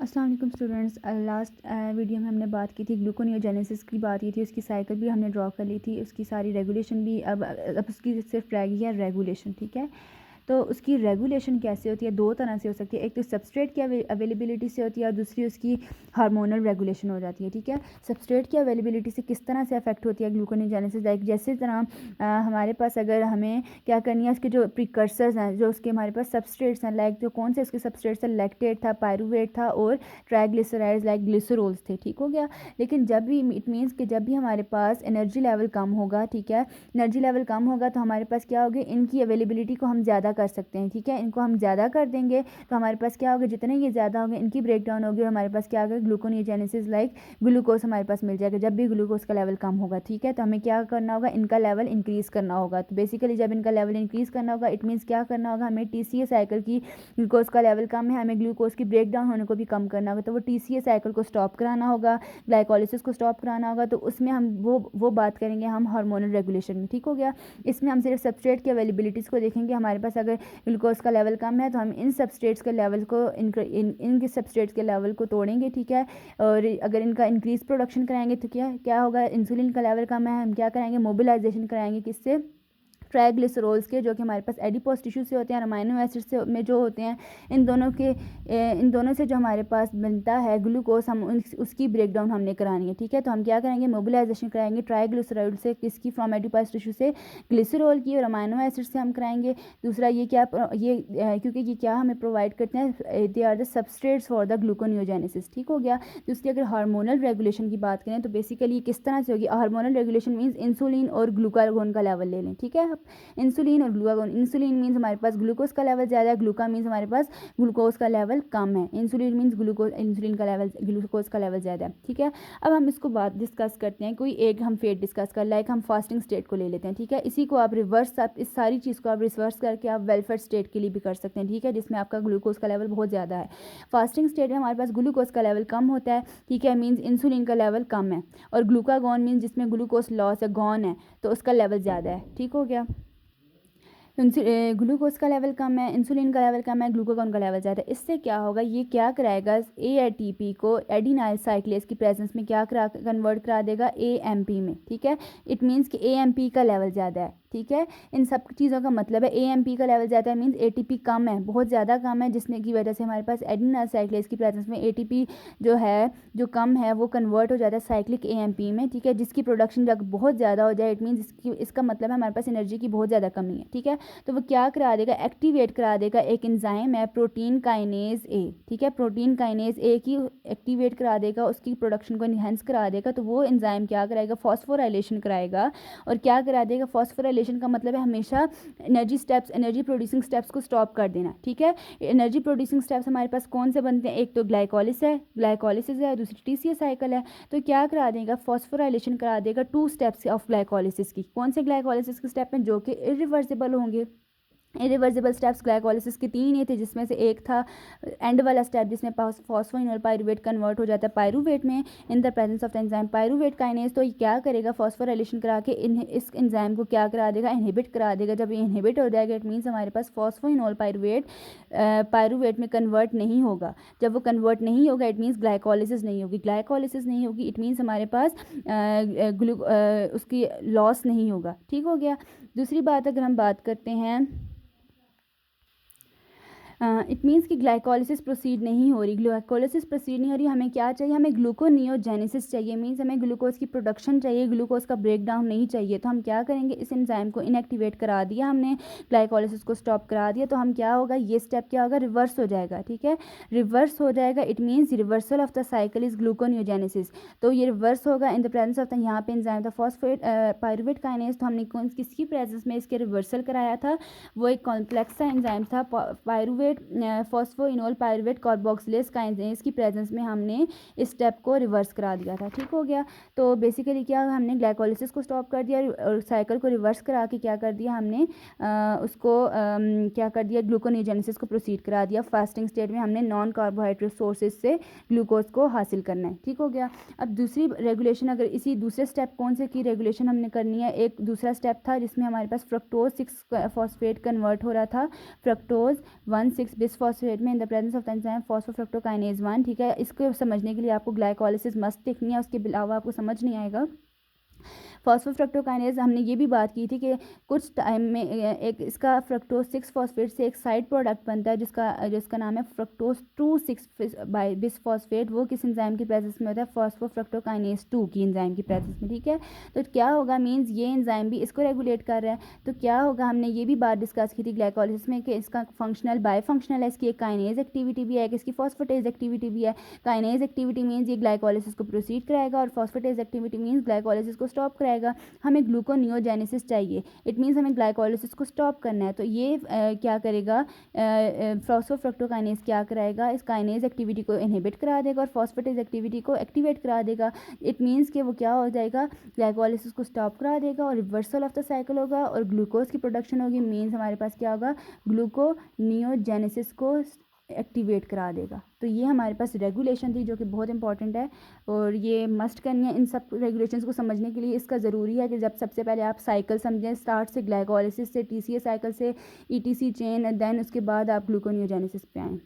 अस्सलाम वालेकुम students. Last video में हमने बात की थी ग्लूकोनियोजेनेसिस की, बात की थी उसकी साइकिल भी हमने ड्रॉ कर ली थी, उसकी सारी रेगुलेशन भी। अब उसकी सिर्फ रह गई है रेगुलेशन। ठीक है, तो उसकी रेगुलेशन कैसे होती है? दो तरह से हो सकती है, एक तो सबस्ट्रेट की अवेलेबिलिटी से होती है और दूसरी उसकी हार्मोनल रेगुलेशन हो जाती है। ठीक है, सबस्ट्रेट की अवेलेबिलिटी से किस तरह से अफेक्ट होती है ग्लूकोनियोजेनेसिस? लाइक जैसे तरह हमारे पास अगर हमें क्या करनी है, उसके जो प्रिकर्सर्स हैं, जो उसके हमारे पास सबस्ट्रेट्स हैं, लाइक जो कौन से उसके सबस्ट्रेट्स हैं, लैक्टेट था, पायरूवेट था और ट्राइग्लिसराइड्स लाइक ग्लिसरोल्स थे। ठीक हो गया। लेकिन जब भी इट मीन्स कि जब भी हमारे पास एनर्जी लेवल कम होगा, ठीक है, एनर्जी लेवल कम होगा तो हमारे पास क्या होगा, इनकी अवेलेबिलिटी को हम ज़्यादा कर सकते हैं। ठीक है, इनको हम ज़्यादा कर देंगे तो हमारे पास क्या होगा, जितने ये ज़्यादा होंगे इनकी ब्रेक डाउन होगी और हमारे पास क्या होगा, ग्लूकोनियोजेनेसिस लाइक ग्लूकोज हमारे पास मिल जाएगा जब भी ग्लूकोज का लेवल कम होगा। ठीक है, तो हमें क्या करना होगा, इनका लेवल इंक्रीज़ करना होगा। तो बेसिकली जब इनका लेवल इंक्रीज़ करना होगा, इट मीन्स क्या करना होगा, हमें टीसीए साइकिल की, ग्लूकोज का लेवल कम है, हमें ग्लूकोज की ब्रेक डाउन होने को भी कम करना होगा, तो वो टीसीए साइकिल को स्टॉप कराना होगा, ग्लाइकोलिसिस को स्टॉप कराना होगा। तो उसमें हम वो बात करेंगे हम हार्मोनल रेगुलेशन में। ठीक हो गया। इसमें हम सिर्फ सबस्ट्रेट की अवेलेबिलिटीज़ को देखेंगे। हमारे पास अगर ग्लूकोज का लेवल कम है तो हम इन सबस्ट्रेट्स के लेवल को इनके सबस्ट्रेट्स के लेवल को तोड़ेंगे। ठीक है, और अगर इनका इंक्रीज प्रोडक्शन कराएंगे तो क्या क्या होगा, इंसुलिन का लेवल कम है, हम क्या कराएंगे, मोबिलाइजेशन कराएंगे किससे, ट्राइग्लिसरोल्स के, जो कि हमारे पास एडिपोज टिश्यू से होते हैं, अमाइनो एसिड से में जो होते हैं, इन दोनों से जो हमारे पास मिलता है ग्लूकोज, हम उसकी ब्रेक डाउन हमने करानी है। ठीक है, तो हम क्या करेंगे, मोबिलाइजेशन कराएंगे ट्राइग्लिसराइड से, किसकी, फ्रॉम एडिपोज टिश्यू से, ग्लिसरॉल की, और अमाइनो एसिड से हम कराएंगे। दूसरा ये क्या, क्योंकि ये क्या हमें प्रोवाइड करते हैं, they are the substrates for the gluconeogenesis. ठीक हो गया। दूसरी अगर हार्मोनल रेगुलेशन की बात करें तो बेसिकली किस तरह से होगी, हार्मोनल रेगुलेशन मीन्स इंसुलिन और ग्लूकागोन का लेवल ले लें। ठीक है, इंसुलिन और ग्लूकागोन, इंसुलिन मीन्स हमारे पास ग्लूकोज का लेवल ज़्यादा है, ग्लूका मीन्स हमारे पास ग्लूकोज का लेवल कम है। इंसुलिन मीन्स ग्लूकोज, इंसुलिन का लेवल, ग्लूकोज का लेवल ज़्यादा है। ठीक है, अब हम इसको बात डिस्कस करते हैं, कोई एक हम फेट डिस्कस कर, लाइक हम फास्टिंग स्टेट को ले लेते हैं। ठीक है, इसी को आप रिवर्स, आप इस सारी चीज़ को आप रिवर्स करके आप वेलफेयर स्टेट के लिए भी कर सकते हैं। ठीक है, जिसमें आपका ग्लूकोज का लेवल बहुत ज़्यादा है। फास्टिंग स्टेट में हमारे पास ग्लूकोज का लेवल कम होता है। ठीक है, मीन्स इंसुलिन का लेवल कम है, और ग्लूकागॉन मीन्स जिसमें ग्लूकोज लॉस है, गॉन है, तो उसका लेवल ज़्यादा है। ठीक हो गया। ग्लूकोज का लेवल कम है, इंसुलिन का लेवल कम है, ग्लूकागॉन का लेवल ज़्यादा है। इससे क्या होगा, ये क्या कराएगा, एटीपी को एडिनाइल साइक्लेज की प्रेजेंस में क्या करा, कन्वर्ट करा देगा एएमपी में। ठीक है, इट मीन्स कि एएमपी का लेवल ज़्यादा है। ठीक है, इन सब चीज़ों का मतलब है एएमपी का लेवल ज़्यादा है, मीन्स एटीपी कम है, बहुत ज़्यादा कम है, जिसने की वजह से हमारे पास एडिनाइल साइक्लेज की प्रेजेंस में एटीपी जो है, जो कम है, वो कन्वर्ट हो जाता है साइक्लिक एएमपी में। ठीक है, जिसकी प्रोडक्शन जब बहुत ज़्यादा हो जाए, इट मीन्स इसका मतलब है हमारे पास एनर्जी की बहुत ज़्यादा कमी है। ठीक है, तो वो क्या करा देगा, एक्टिवेट करा देगा एक एंजाइम है प्रोटीन काइनेज ए। ठीक है, प्रोटीन काइनेज ए की एक्टिवेट करा देगा, उसकी प्रोडक्शन को इन्हेंस करा देगा। तो वो एंजाइम क्या कराएगा, फॉस्फोराइलेशन कराएगा। और क्या करा देगा, फॉस्फोराइलेशन का मतलब है हमेशा energy steps, energy producing steps को स्टॉप कर देना। ठीक है, एनर्जी प्रोड्यूसिंग स्टेप्स हमारे पास कौन से बनते हैं, एक तो ग्लाइकोलिसिस है, दूसरी टीसीए साइकिल है। तो क्या करा देगा, फॉस्फोराइलेशन करा देगा 2 स्टेप्स ऑफ ग्लाइकोलिसिस की। कौन से ग्लाइकोलिसिस के स्टेप हैं, जो कि इरिवर्सिबल होंगे। इरिवर्सिबल स्टेप्स ग्लाइकोलिसिस के 3 ये थे, जिसमें से एक था एंड वाला स्टेप, जिसमें फॉस्फोइनोल पायरूवेट कन्वर्ट हो जाता है पायरूवेट में in the presence of the enzyme pyruvate kinase. तो ये क्या करेगा, फॉस्फोराइलेशन करा के इस एंजाइम को क्या करा देगा, इनहिबिट करा देगा। जब ये इनहिबिट हो जाएगा, इट मीन्स हमारे पास फॉस्फोइनोल पायरूवेट में कन्वर्ट नहीं होगा। जब वो कन्वर्ट नहीं होगा, इट मीन्स ग्लाइकोलिसिस नहीं होगी। ग्लाइकोलिसिस नहीं होगी, इट मीन्स हमारे पास उसकी लॉस नहीं होगा। ठीक हो गया। दूसरी बात अगर हम बात करते हैं, इट मीन्स कि ग्लाइकोलिसिस प्रोसीड नहीं हो रही, ग्लाइकोलिसिस प्रोसीड नहीं हो रही, हमें क्या चाहिए, हमें ग्लूकोनियोजेनेसिस चाहिए। मीन्स हमें ग्लूकोज की प्रोडक्शन चाहिए, ग्लूकोज का ब्रेक डाउन नहीं चाहिए। तो हम क्या करेंगे, इस एंजाइम को इनएक्टिवेट करा दिया हमने, ग्लाइकोलिसिस को स्टॉप करा दिया। तो हम क्या होगा, ये स्टेप क्या होगा, रिवर्स हो जाएगा। ठीक है, रिवर्स हो जाएगा, it means reversal of the cycle is gluconeogenesis. तो ये रिवर्स होगा in the presence of the, यहाँ पे एंजाइम था फॉस्फेट पायरूवेट काइनेज। तो हमने किसकी प्रेजेंस में इसके रिवर्सल कराया था, वो एक कॉम्प्लेक्स सा एंजाइम था pyruvate phosphoenol pyruvate carboxylase kinase की प्रेजेंस में हमने इस स्टेप को रिवर्स करा दिया था। ठीक हो गया। तो बेसिकली क्या, हमने ग्लाइकोलिसिस को स्टॉप कर दिया और साइकिल को रिवर्स करा के क्या कर दिया हमने, उसको क्या कर दिया, ग्लूकोनियोजेनेसिस को प्रोसीड करा दिया। फास्टिंग स्टेट में हमने नॉन कार्बोहाइड्रेट सोर्सेज से ग्लूकोज को हासिल करना है। ठीक हो गया। अब दूसरी रेगुलेशन, अगर इसी दूसरे स्टेप कौन से की रेगुलेशन हमने करनी है, एक दूसरा स्टेप था जिसमें हमारे पास फ्रक्टोज 6 फॉस्फेट कन्वर्ट हो रहा था, फ्रक्टोज 1 6 बिसफॉस्फेट में in the presence of enzyme फॉस्फोफ्रक्टोकाइनेज 1, ठीक है। इसको समझने के लिए आपको ग्लाइकोलिसिस मस्ट देखनी है, उसके अलावा आपको समझ नहीं आएगा। फॉस्फोफ्रक्टोकाइनेज हमने ये भी बात की थी कि कुछ टाइम में एक इसका फ्रक्टोज 6 फॉस्फेट से एक साइड प्रोडक्ट बनता है जिसका नाम है फ्रक्टोज 2 6 बाई बिसफॉस्फेट। वो किस एंजाइम की प्रेजेंस में होता है? फॉस्फोफ्रक्टोकाइनेज 2 की एंजाइम की प्रेजेंस में, ठीक है। तो क्या होगा, मीन्स ये एंजाइम भी इसको रेगुलेट कर रहा है। तो क्या होगा, हमने ये भी बात डिस्कस की थी ग्लाइकोलिसिस में कि इसका फंक्शनल बाय फंक्शनल है, इसकी एक काइनेज एक्टिविटी भी है, इसकी फॉस्फेटेज एक्टिविटी भी है। काइनेज एक्टिविटी मीन्स ये ग्लाइकोलिसिस को प्रोसीड कराएगा और फॉस्फेटेज एक्टिविटी मीन्स ग्लाइकोलिसिस को स्टॉप कराएगा। हमें ग्लूकोनियोजेनेसिस चाहिए, इट मीन्स हमें ग्लाइकोलिसिस को स्टॉप करना है। तो ये क्या करेगा, फॉस्फोफ्रक्टोकाइनेज क्या कराएगा, इस काइनेज एक्टिविटी को इनहिबिट करा देगा और फॉस्फेटेज एक्टिविटी को एक्टिवेट करा देगा। इट मीन्स कि वो क्या हो जाएगा, ग्लाइकोलिसिस को स्टॉप करा देगा और रिवर्सल ऑफ द साइकिल होगा और ग्लूकोज की प्रोडक्शन होगी। मीन्स हमारे पास क्या होगा, ग्लूकोनियोजेनेसिस को एक्टिवेट करा देगा। तो ये हमारे पास रेगुलेशन थी जो कि बहुत इंपॉर्टेंट है और ये मस्ट करनी है। इन सब रेगुलेशंस को समझने के लिए इसका ज़रूरी है कि जब सबसे पहले आप साइकिल समझें, स्टार्ट से ग्लाइकोलिसिस से, टीसीए साइकिल से ईटीसी चेन, देन उसके बाद आप ग्लूकोनियोजेनेसिस पे आएँ।